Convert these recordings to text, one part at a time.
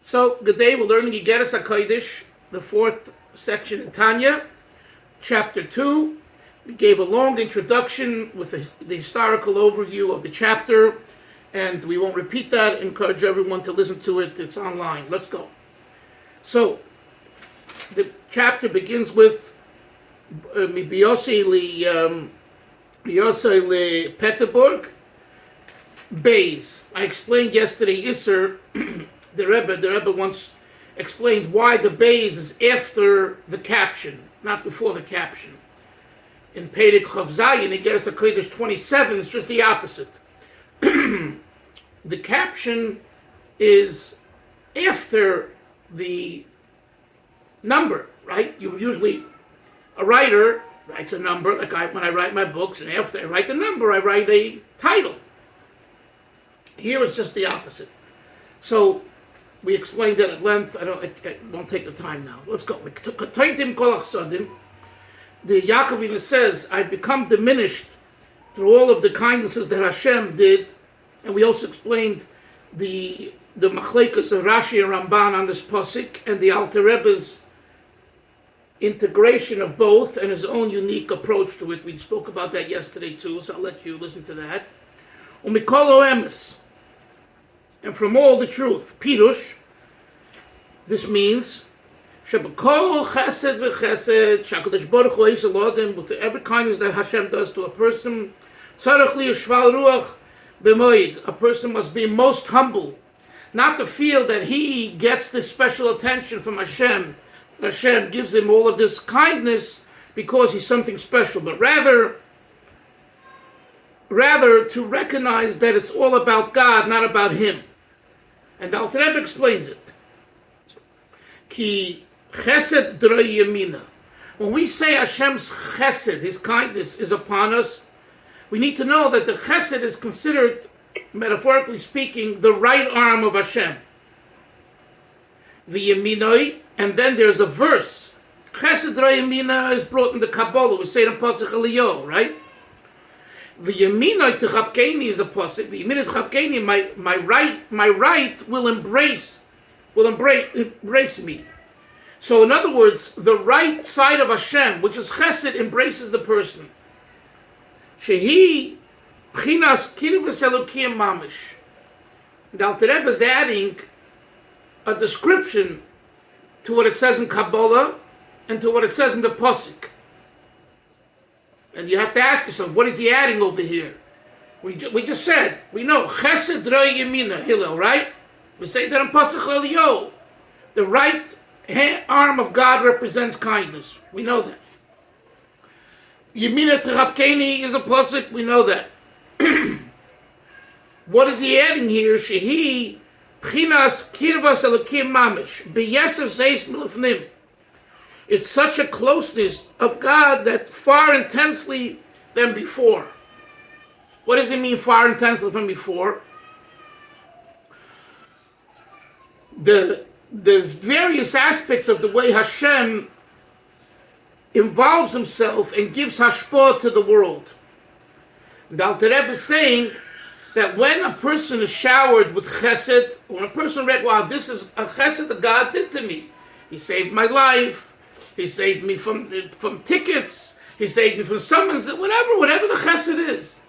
So, good day. We're learning Igeres HaKodesh, the fourth section in Tanya, chapter 2. We gave a long introduction with the historical overview of the chapter, and we won't repeat that. Encourage everyone to listen to it. It's online. Let's go. So, the chapter begins with Biyosei le Peterburg, Bays. I explained yesterday, Isser, the Rebbe once explained why the Bays is after the caption, not before the caption. In Perek Chav Zayin, Igeres HaKodesh 27, it's just the opposite. The caption is after the number, right? You usually, a writer writes a number, like when I write my books, and after I write the number, I write a title. Here it's just the opposite. So we explained that at length. I won't take the time now. Let's go. The Yaakovina says, I've become diminished through all of the kindnesses that Hashem did. And we also explained the Machlekas of Rashi and Ramban on this Pasuk, and the Alter Rebbe's integration of both and his own unique approach to it. We spoke about that yesterday too, so I'll let you listen to that. Umikolo emes, and from all the truth, Pirush, this means Shebekol chesed v'chesed shakadosh baruch hu eis elodem, with every kindness that Hashem does to a person, tzarich li yishval ruach b'moed, a person must be most humble, not to feel that he gets this special attention from Hashem. Hashem gives him all of this kindness because he's something special, but rather to recognize that it's all about God, not about him. And the Alter Rebbe explains it. Ki chesed drei yamina. When we say Hashem's chesed, his kindness is upon us, we need to know that the chesed is considered, metaphorically speaking, the right arm of Hashem. The yaminoi, and then there's a verse. Chesed drei yamina is brought in the Kabbalah. We say it in Pasuk Eliyahu, right? The yaminoi techapkeni is a pasuk. The yaminoi techapkeni, my right will embrace me. So in other words, the right side of Hashem, which is chesed, embraces the person. Shehi b'chinas kinevus elokim mamish. The Alter Rebbe is adding a description to what it says in Kabbalah and to what it says in the pasuk. And you have to ask yourself, what is he adding over here? We just said, we know, chesed roi yamina, Hillel, right? We say that in Pasuk Eliyahu. The right arm of God represents kindness. We know that. Yamina terapkeni is a pasuk, we know that. What is he adding here? Shehi b'chinas kirvas elokim mamish, b'yesef zeis milufnim. It's such a closeness of God that far intensely than before. What does it mean, far intensely from before? The various aspects of the way Hashem involves himself and gives hashpah to the world. The Alter Rebbe is saying that when a person is showered with chesed, when a person read, wow, this is a chesed that God did to me. He saved my life. He saved me from tickets. He saved me from summons. Whatever the chesed is.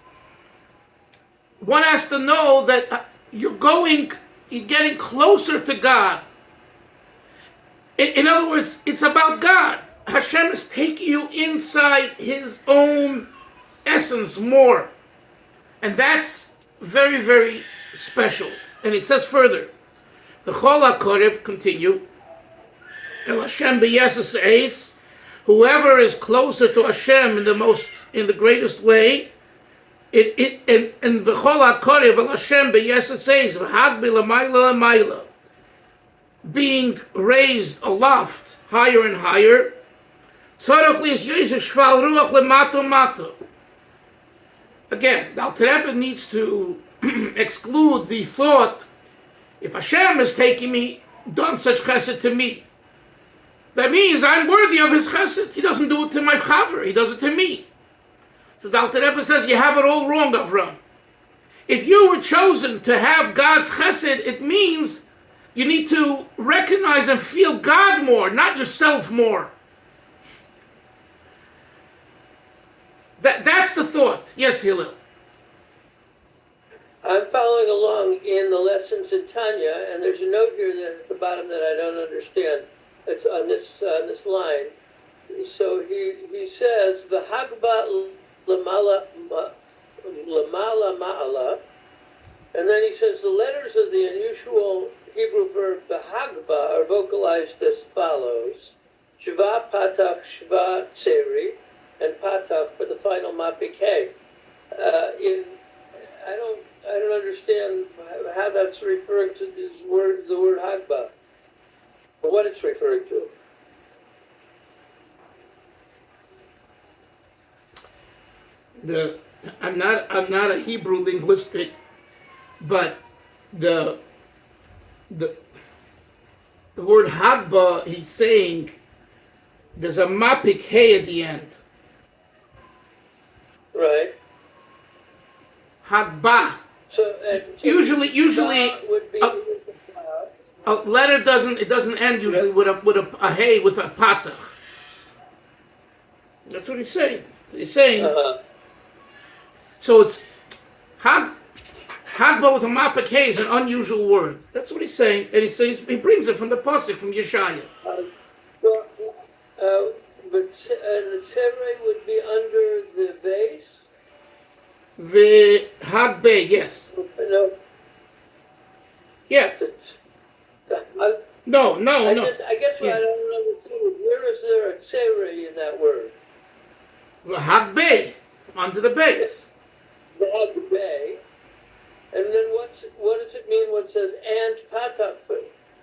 One has to know that you're getting closer to God. In other words, it's about God. Hashem is taking you inside his own essence more. And that's very, very special. And it says further, the Chol HaKorev, continue, El Hashem b'yesus eis, whoever is closer to Hashem in the greatest way, in the Chol HaKorev, El Hashem b'yesus eis, v'hag b'lamayla lamayla, being raised aloft, higher and higher, tzarich li yisyesh shval ruach lemato mato. Again, the Alter Rebbe needs to exclude the thought, if Hashem is taking me, done such chesed to me, that means I'm worthy of his chesed. He doesn't do it to my chaver, he does it to me. So the Alter Rebbe says, you have it all wrong, Avram. If you were chosen to have God's chesed, it means You need to recognize and feel God more, not yourself more. That's the thought. Yes, Hillel. I'm following along in the lessons in Tanya, and there's a note here at the bottom that I don't understand. It's on this line. So he says v'hagba lamala ma'ala, and then he says the letters of the unusual Hebrew verb v'hagba are vocalized as follows: shva patach shva tseri, and patach for the final mapik hey. I don't understand how that's referring to the word hagba, or what it's referring to. I'm not a Hebrew linguistic, but the word hagba, he's saying there's a mapik hey at the end. Right. Hagba. So usually would be a letter doesn't end usually with a hey with a patach. That's what he's saying. He's saying so it's hagba with a mapik hey is an unusual word. That's what he's saying, and he brings it from the pasuk from Yeshaya. But the tzevre would be under the base. The hagbe, yes. No. Yes. No. I guess what I don't understand, where is there a tzevre in that word? The hagbe, under the base. The hagbe. And then what does it mean when it says and patach?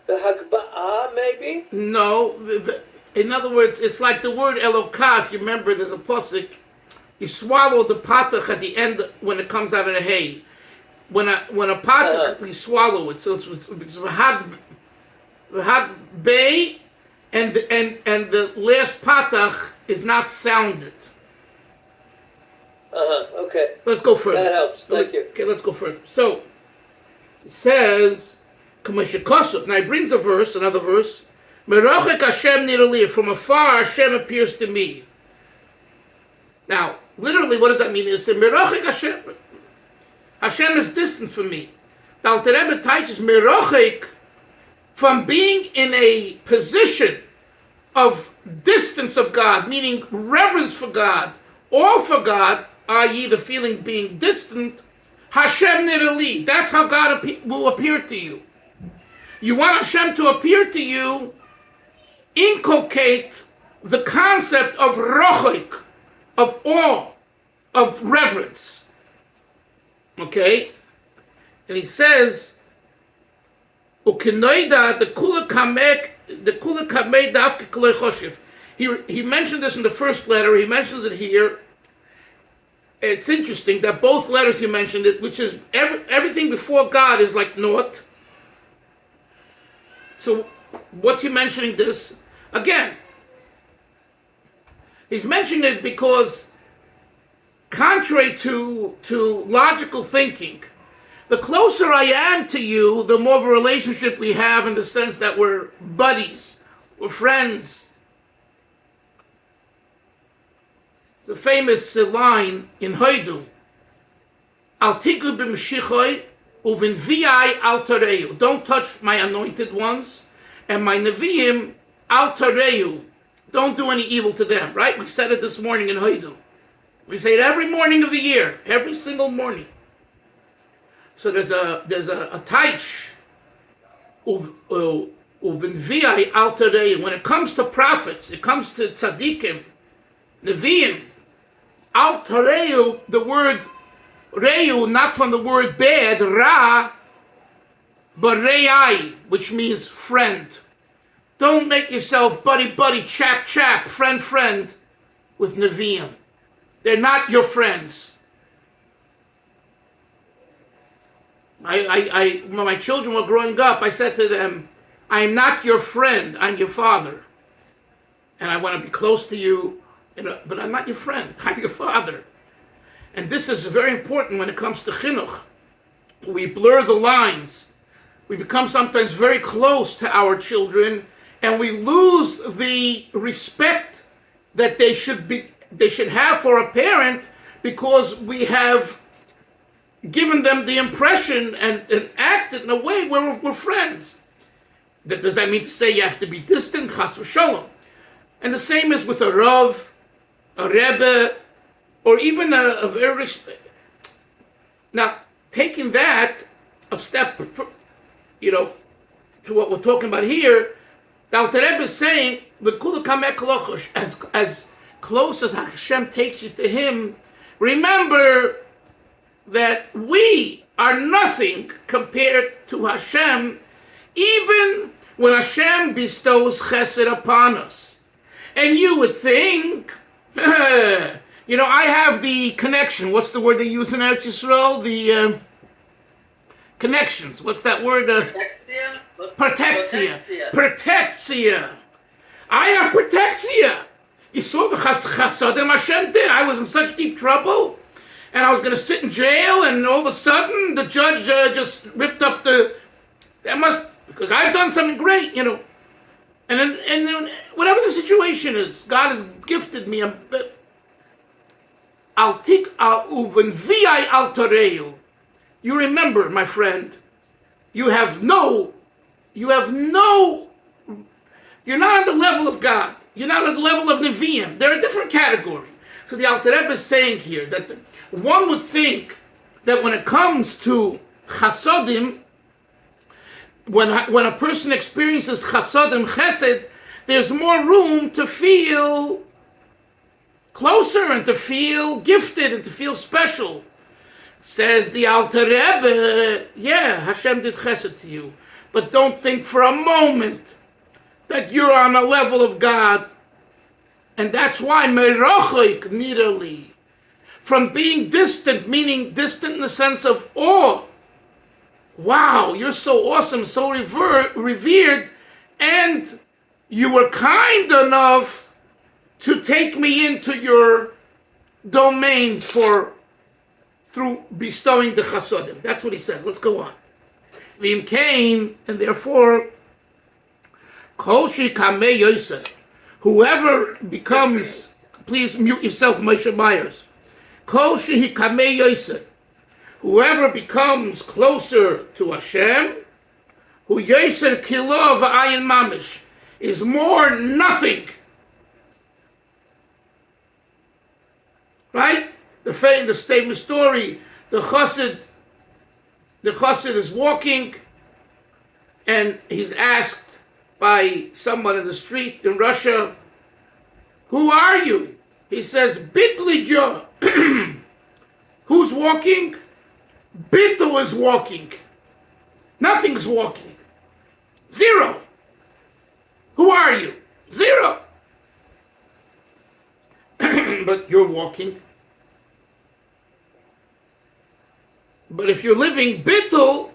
The hagba'ah, maybe? No. In other words, it's like the word elokah. If you remember, there's a pasuk. You swallow the patach at the end when it comes out of the hay. When a patach, you swallow it. So it's v'hag bay, and the last patach is not sounded. Okay. Let's go further. That helps. Thank you. Okay, let's go further. So it says, now he brings another verse. Merachek Hashem nirali, from afar Hashem appears to me. Now, literally, what does that mean? It says, Merachek Hashem. Hashem is distant from me. The Alter Rebbe teaches Merachek, from being in a position of distance of God, meaning reverence for God, all for God, i.e. the feeling being distant, Hashem nirali. That's how God will appear to you. You want Hashem to appear to you, inculcate the concept of rochik, of awe, of reverence. Okay? And he says, Ukinoida the kula kamek dafke kolei choshev. He mentioned this in the first letter, he mentions it here. It's interesting that both letters he mentioned it, which is everything before God is like naught. So what's he mentioning this? Again, he's mentioning it because contrary to logical thinking, the closer I am to you, the more of a relationship we have in the sense that we're buddies, we're friends. It's a famous line in Hoidu. Al tigu b'mshichoi uvin vi'ai al tareu. Don't touch my anointed ones, and my neviim al tareu. Don't do any evil to them, right? We said it this morning in Hoidu. We say it every morning of the year, every single morning. So there's a taich uvin vi'ai al tareu. When it comes to prophets, it comes to tzaddikim, neviim, al tareu, the word reu, not from the word bad, ra, but re'ai, which means friend. Don't make yourself buddy, chap, friend with neviim. They're not your friends. When my children were growing up, I said to them, I am not your friend, I'm your father. And I want to be close to you, but I'm not your friend, I'm your father. And this is very important when it comes to chinuch. We blur the lines We become sometimes very close to our children, and we lose the respect that they should have for a parent, because we have given them the impression and acted in a way where we're friends. Does that mean to say you have to be distant? Chas v'sholom. And the same is with a Rav, a Rebbe, or even a very... Now, taking that a step, to what we're talking about here, the Alter Rebbe is saying, as close as Hashem takes you to Him, remember that we are nothing compared to Hashem, even when Hashem bestows chesed upon us. And you would think, I have the connection. What's the word they use in Eretz Yisrael? The connections. What's that word? Protexia. Protexia. I have protexia. You saw the chasadim Hashem did. I was in such deep trouble, and I was going to sit in jail, and all of a sudden the judge just ripped up because I've done something great, And then whatever the situation is, God has gifted me. You remember, my friend, you're not on the level of God. You're not on the level of Nevi'im. They're a different category. So the Alter Rebbe is saying here that one would think that when it comes to chasodim, when a person experiences chasodim, chesed, there's more room to feel closer and to feel gifted and to feel special. Says the Alter Rebbe, yeah, Hashem did chesed to you, but don't think for a moment that you're on a level of God. And that's why merochik nirali, from being distant, meaning distant in the sense of awe. Wow, you're so awesome, so revered, and you were kind enough to take me into your domain through bestowing the chasodim. That's what he says. Let's go on. V'im kain, and therefore, kol shikamei yosef, whoever becomes, please mute yourself, Moshe Myers. Kol shikamei yosef, whoever becomes closer to Hashem, hu yoser kilo v'ayin mamish, is more nothing. Right? The famous story, the chassid is walking, and he's asked by someone in the street in Russia, who are you? He says, Bitli Jo. Who's walking? Bittul is walking. Nothing's walking. Zero. Who are you? Zero. But you're walking. But if you're living bittul,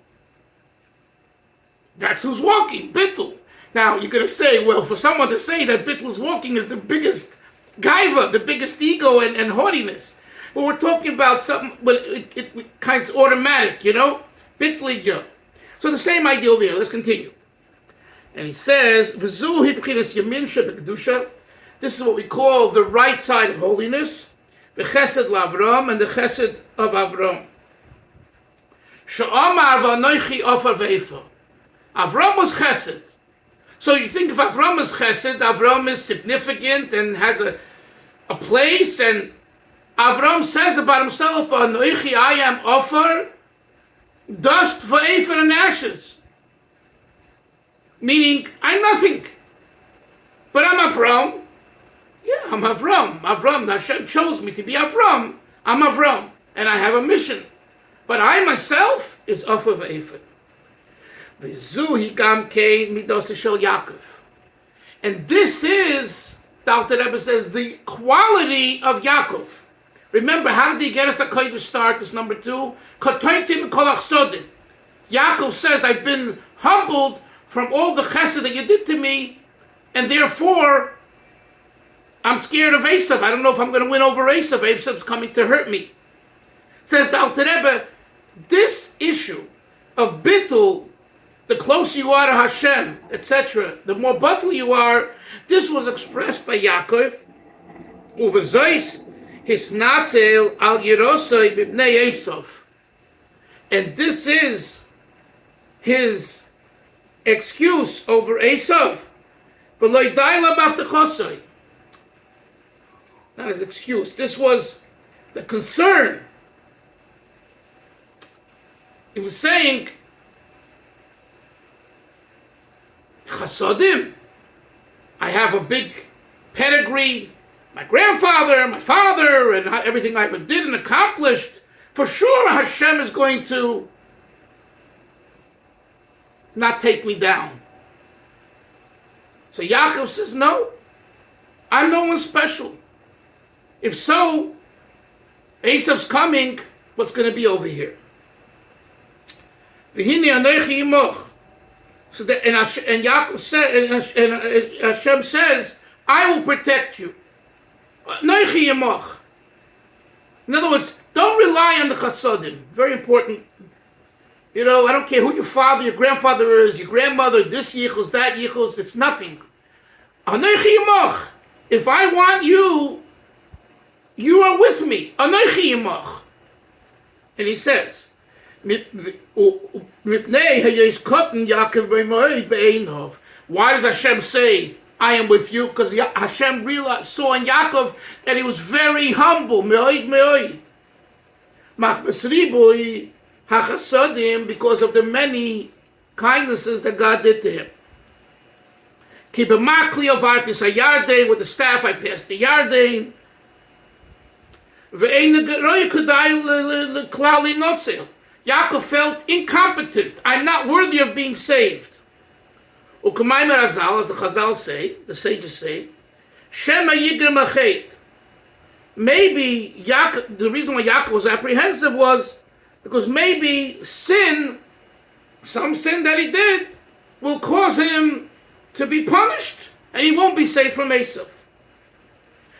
that's who's walking, bittul. Now, you're going to say, well, for someone to say that bittul is walking is the biggest gaiva, the biggest ego and haughtiness. But we're talking about something, but it kind of automatic, Bittul yo. So the same idea over here. Let's continue. And he says, V'zu hibchinas yamin shebekdusha. This is what we call the right side of holiness. The chesed l'Avram and the chesed of Avram. Sha'amar v'anoichi ofar ve'efa. Avram was chesed. So you think if Avram is chesed, Avram is significant and has a place, and Avram says about himself, Anoichi, I am offer, dust ve'efa and ashes. Meaning, I'm nothing. But I'm Avram. Yeah, I'm Avram. Avram, Hashem chose me to be Avram. I'm Avram, and I have a mission. But I myself is offer ve'efa. V'zuhi gam kein midos shel Yaakov. And this is, the Alter Rebbe says, the quality of Yaakov. Remember, how did the Igeres HaKodesh start? This number 2. Katoitim kol achsodim. Yaakov says, I've been humbled from all the chesed that you did to me, and therefore, I'm scared of Esav. I don't know if I'm going to win over Esav. Esav's coming to hurt me. Says the Alter Rebbe, this issue of bittul the closer you are to Hashem, etc., the more batal you are. This was expressed by Yaakov. Uvezois hisnatzel al Yerosoi b'bnei Esav. And this is his excuse over Esav. V'lo yidai la b'avtachosoi. Not his excuse. This was the concern. He was saying, Chasodim, I have a big pedigree, my grandfather, my father, and everything I ever did and accomplished. For sure Hashem is going to not take me down. So Yaakov says, no, I'm no one special. If so, Esav's coming, what's going to be over here? So that, and Yaakov said, and Hashem says, I will protect you. In other words, don't rely on the chasodim. Very important. I don't care who your father, your grandfather is, your grandmother, this yichus, that yichus, it's nothing. If I want you, you are with me. And he says, why does Hashem say, I am with you? Because Hashem saw in Yaakov that he was very humble. Because of the many kindnesses that God did to him. With the staff I passed the Yarden. Yaakov felt incompetent. I'm not worthy of being saved. As the Chazal say, the sages say, Shema Yigrem Achet. Maybe the reason why Yaakov was apprehensive was because maybe some sin that he did, will cause him to be punished, and he won't be saved from Esav.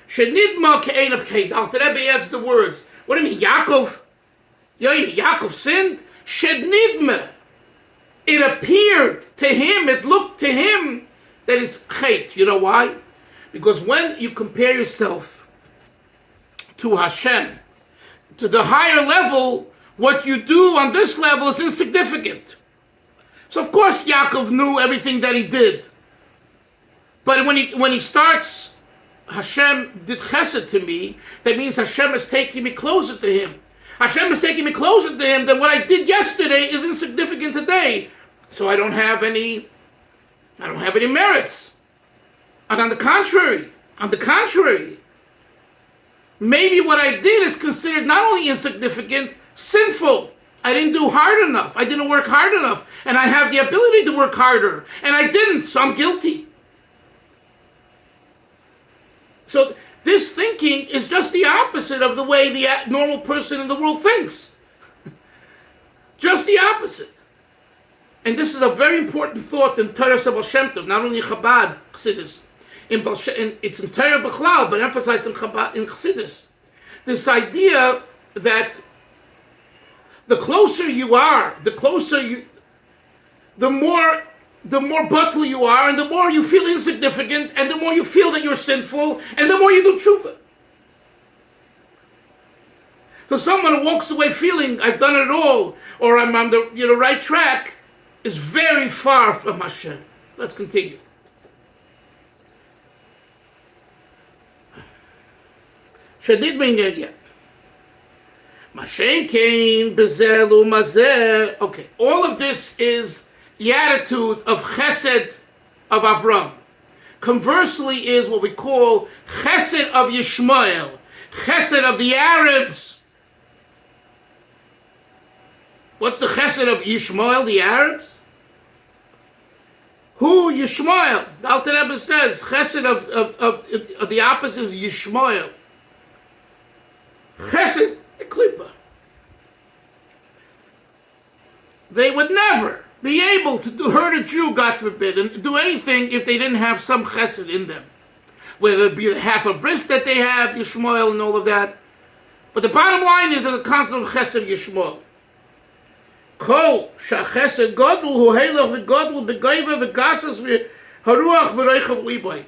Shenidma ke'en of Kedal. The Rebbe adds the words. What do you mean, Yaakov? Yaakov sinned? Shednidma. It appeared to him, it looked to him that it's chait. You know why? Because when you compare yourself to Hashem, to the higher level, what you do on this level is insignificant. So of course Yaakov knew everything that he did. But when he starts, Hashem did chesed to me, that means Hashem is taking me closer to him. Hashem is taking me closer to him, then what I did yesterday is insignificant today. So I don't have any merits. And on the contrary, maybe what I did is considered not only insignificant, sinful. I didn't do hard enough. I didn't work hard enough. And I have the ability to work harder. And I didn't, so I'm guilty. So this thinking is just the opposite of the way the normal person in the world thinks. Just the opposite. And this is a very important thought in Torah Baal Shem Tov, not only in Chabad, Chassidus. It's in Torah B'chlal, but emphasized in Chabad, in Chassidus. This idea that the closer you are, the more buckle you are, and the more you feel insignificant, and the more you feel that you're sinful, and the more you do tshuva. So someone who walks away feeling, I've done it all, or I'm on the right track, is very far from Hashem. Let's continue. Shadid B'Ingedya. Mashen Kain Bezelu Mazer. Okay, all of this is the attitude of Chesed of Avram. Conversely is what we call Chesed of Yishmael, Chesed of the Arabs. What's the Chesed of Yishmael, the Arabs? Who Yishmael? The Alter Rebbe says Chesed of the opposite is Yishmael. Chesed, the Klippa. They would never be able to hurt a Jew, God forbid, and do anything if they didn't have some chesed in them. Whether it be half a bris that they have, Yishmael and all of that. But the bottom line is that the concept of chesed Yishmael. Kol shachesed godel hu heilig v'godel b'goyva v'gasas v'haruach v'reichav liboy.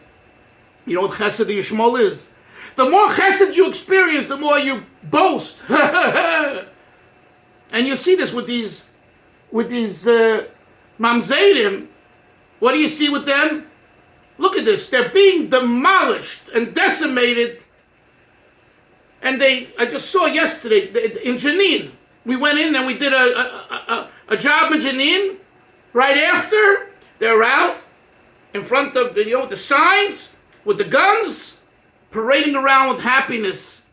You know what chesed Yishmol is? The more chesed you experience, the more you boast. And you see this with these mamzerim. What do you see with them? Look at this. They're being demolished and decimated. And I just saw yesterday in Jenin. We went in and we did a job in Jenin. Right after, they're out in front of the signs with the guns, parading around with happiness.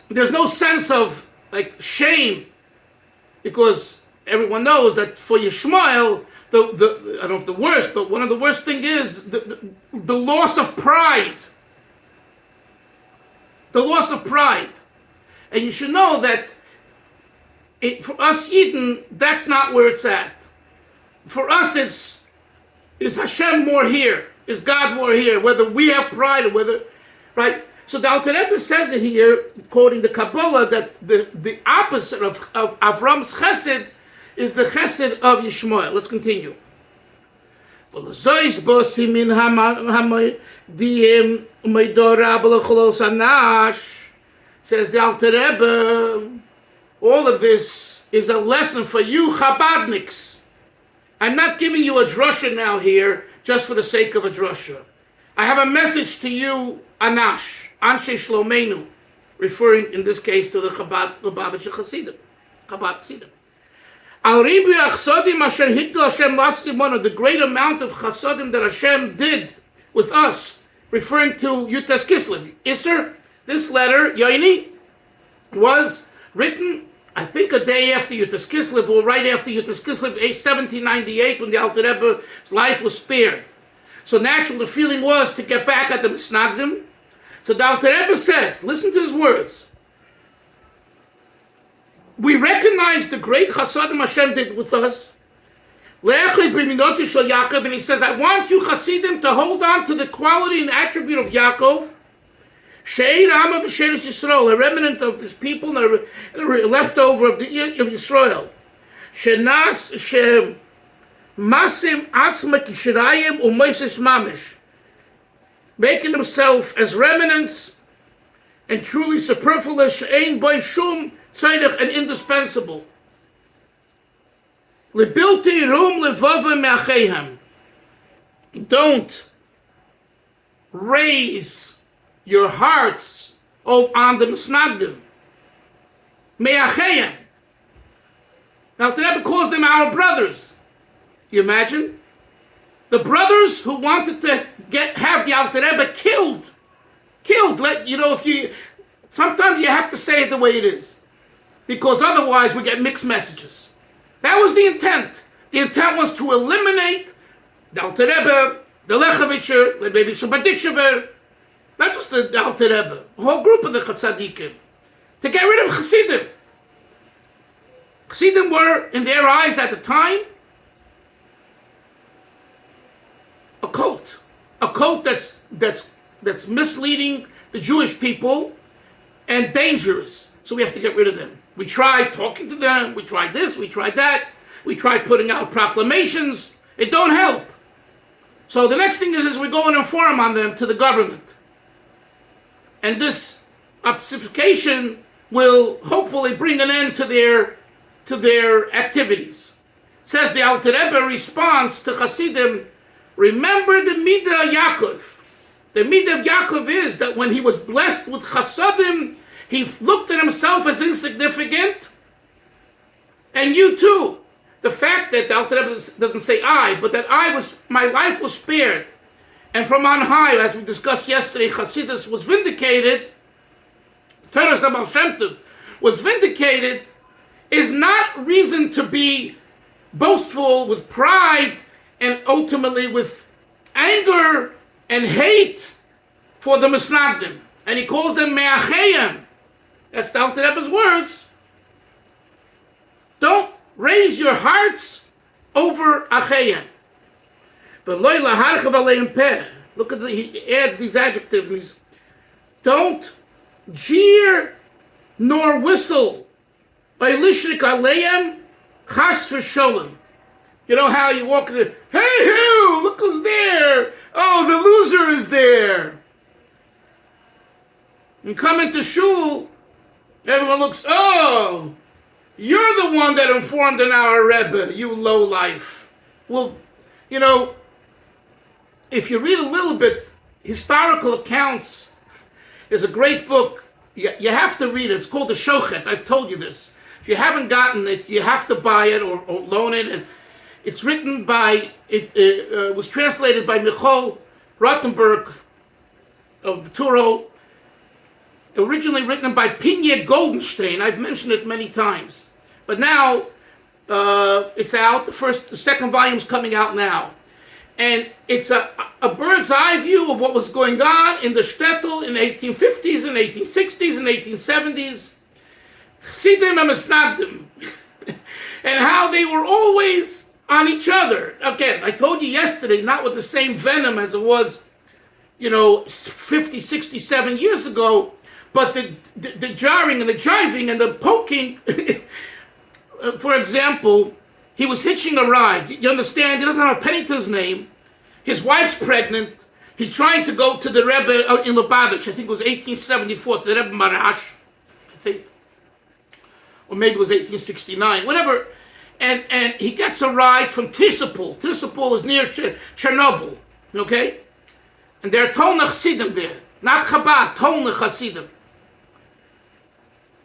There's no sense of like shame, because everyone knows that for Yishmael, I don't know if the worst, but one of the worst things is the loss of pride. The loss of pride. And you should know that for us Yidden, that's not where it's at. For us, is Hashem more here? Is God more here? Whether we have pride or whether, right? So the Alter Rebbe says it here, quoting the Kabbalah, that the opposite of Avram's chesed is the chesed of Yishmael. Let's continue. Says the Alter Rebbe, all of this is a lesson for you Chabadniks. I'm not giving you a drasha now here just for the sake of a drasha. I have a message to you, Anash, Anshe Shlomenu, referring in this case to the Lubavitcher Chassidim, Chabad Chassidim. Al ribu achsodim asher hikdu Hashem lasimonu, the great amount of chasodim that Hashem did with us, referring to Yutas Kislev. Isser, this letter, Yoini, was written, I think, a day after Yutas Kislev, or right after Yutas Kislev, 1798, when the Alter Rebbe's life was spared. So naturally, the feeling was to get back at the Misnagdim. So the Alter Rebbe says, listen to his words. We recognize the great chasadim Hashem did with us. And he says, I want you Hasidim to hold on to the quality and attribute of Yaakov. A remnant of his people, a leftover of Yisrael. Making themselves as remnants and truly superfluous, and indispensable. Don't raise your hearts on the Misnagdim. Me'achayim. Now, the Rebbe calls them our brothers. You imagine? The brothers who wanted to have the Alter Rebbe killed. Sometimes you have to say it the way it is, because otherwise we get mixed messages. That was the intent. The intent was to eliminate the Alter Rebbe, the Lechavitcher, the Rebbe Shabbatitchever, not just the Alter Rebbe, a whole group of the Chatzadikim, to get rid of Chassidim. Chassidim were, in their eyes at the time, a cult that's misleading the Jewish people and dangerous. So we have to get rid of them. We tried talking to them. We tried this. We tried that. We tried putting out proclamations. It don't help. So the next thing is we go and inform on them to the government. And this obfuscation will hopefully bring an end to their activities. Says the Alter Rebbe response to Hasidim, remember the Midah of Yaakov. The Midah of Yaakov is that when he was blessed with Chasadim, he looked at himself as insignificant. And you too. The fact that the Alter Rebbe doesn't say I, but that my life was spared. And from on high, as we discussed yesterday, Chasidus was vindicated, Teres Baal Shem Tov was vindicated, is not reason to be boastful with pride and ultimately with anger and hate for the Misnagdim. And he calls them Me'achayim. That's the Alter Rebbe's words. Don't raise your hearts over Achayim. Look at he adds these adjectives. Don't jeer nor whistle By Lishrik Aleim, Chas v'Sholem. You know how you walk in the, hey, who? Look who's there. Oh, the loser is there. And come into shul, everyone looks, oh, you're the one that informed an our Rebbe, you lowlife. Well, you know, if you read a little bit, historical accounts, there's a great book. You have to read it. It's called The Shochet. I've told you this. If you haven't gotten it, you have to buy it or loan it. And it's written by, it was translated by Michal Rottenberg of the Turo. Originally written by Pinye Goldenstein. I've mentioned it many times. But now it's out. The second volume's coming out now. And it's a bird's eye view of what was going on in the shtetl in the 1850s and 1860s and 1870s. Chassidim and Misnagdim. And how they were always on each other. Again, I told you yesterday, not with the same venom as it was, 50, 67 years ago, but the jarring and the jiving and the poking. For example, he was hitching a ride. You understand? He doesn't have a penny to his name. His wife's pregnant. He's trying to go to the Rebbe in Lubavitch. I think it was 1874, to the Rebbe Marash, I think. Or maybe it was 1869, whatever. And he gets a ride from Tisopol. Tisopol is near Chernobyl, okay? And there are Tolna Chassidim there. Not Chabad, Tolna Chassidim.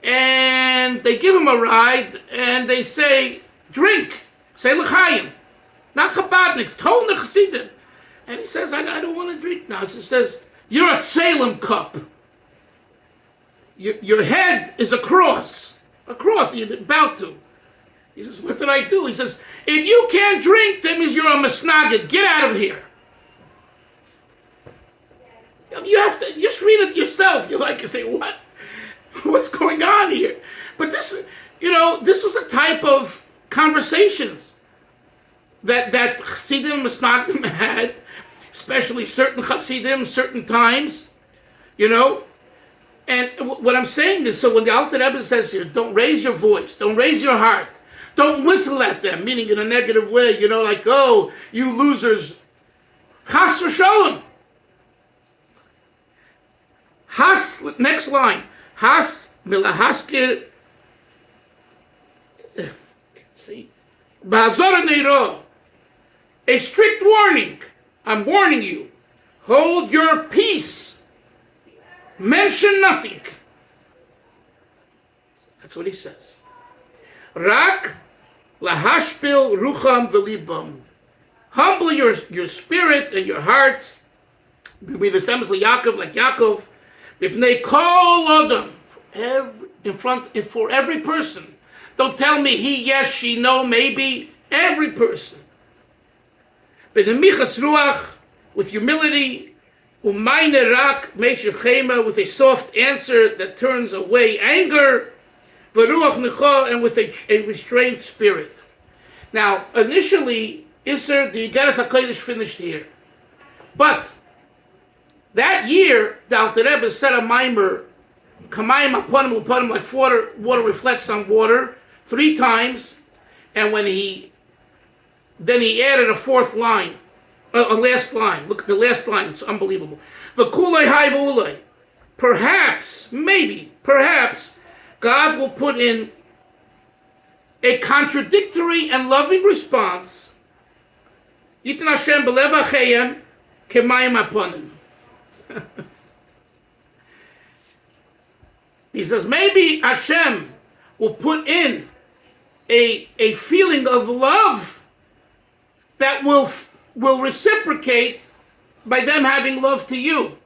And they give him a ride, and they say, drink, say l'chaim. Not Chabadniks, Tolna Chassidim. And he says, I don't want to drink now. He says, you're a Salem cup. Your head is a cross. A cross, you're about to. He says, what did I do? He says, if you can't drink, that means you're a Misnagdim. Get out of here. You have to, just read it yourself. You like to say, what? What's going on here? But this was the type of conversations that Chassidim, Misnagdim had, especially certain Chassidim, certain times, And what I'm saying is, so when the Alter Rebbe says here, don't raise your voice, don't raise your heart, don't whistle at them, meaning in a negative way, like, oh, you losers. Chas v'Sholem. Has, next line. Has milahaskir. Ba'azor neiro. A strict warning. I'm warning you. Hold your peace. Mention nothing. That's what he says. Rak lahashpil rucham v'libam. Humble your spirit and your heart. Be the same as Yaakov, like Yaakov. B'nei kol adam. For every person. Don't tell me he, yes, she, no, maybe. Every person. B'nemichas ruach, with humility. Umayne rak meisher chema, with a soft answer that turns away anger. V'ruach necha, and with a restrained spirit. Now, initially, Isser, the Igeres HaKodesh finished here. But that year, the Alter Rebbe said a mimer, kamayim aponim uponim, like water reflects on water, 3 times, and then he added a fourth line, a last line. Look at the last line; it's unbelievable. The kulei hai v'ulei. Perhaps, God will put in a contradictory and loving response. Yitin Hashem b'lev achayim kemayim aponim. He says maybe Hashem will put in a feeling of love that will reciprocate by them having love to you.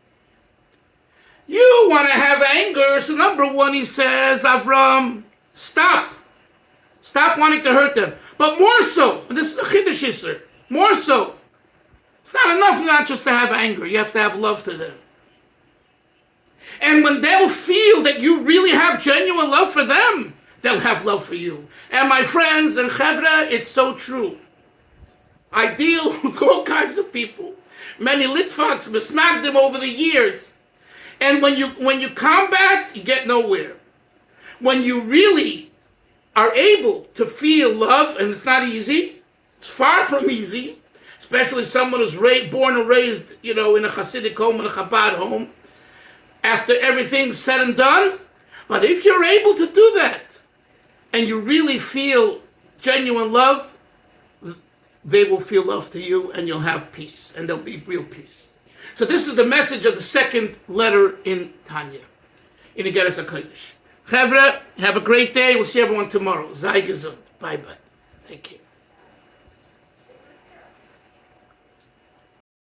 You want to have anger, so number one, he says, Avram, stop wanting to hurt them. But more so, and this is a chiddush Isser, more so, it's not enough not just to have anger, you have to have love to them. And when they'll feel that you really have genuine love for them, they'll have love for you. And my friends and Chevra, it's so true. I deal with all kinds of people, many Litvaks, Misnagdim over the years. And when you combat, you get nowhere. When you really are able to feel love, and it's not easy, it's far from easy, especially someone who's born and raised, in a Hasidic home, in a Chabad home, after everything's said and done. But if you're able to do that, and you really feel genuine love, they will feel love to you, and you'll have peace, and there'll be real peace. So this is the message of the second letter in Tanya, in Igeres HaKodesh. Chevra, have a great day. We'll see everyone tomorrow. Sei gesund. Bye-bye. Thank you.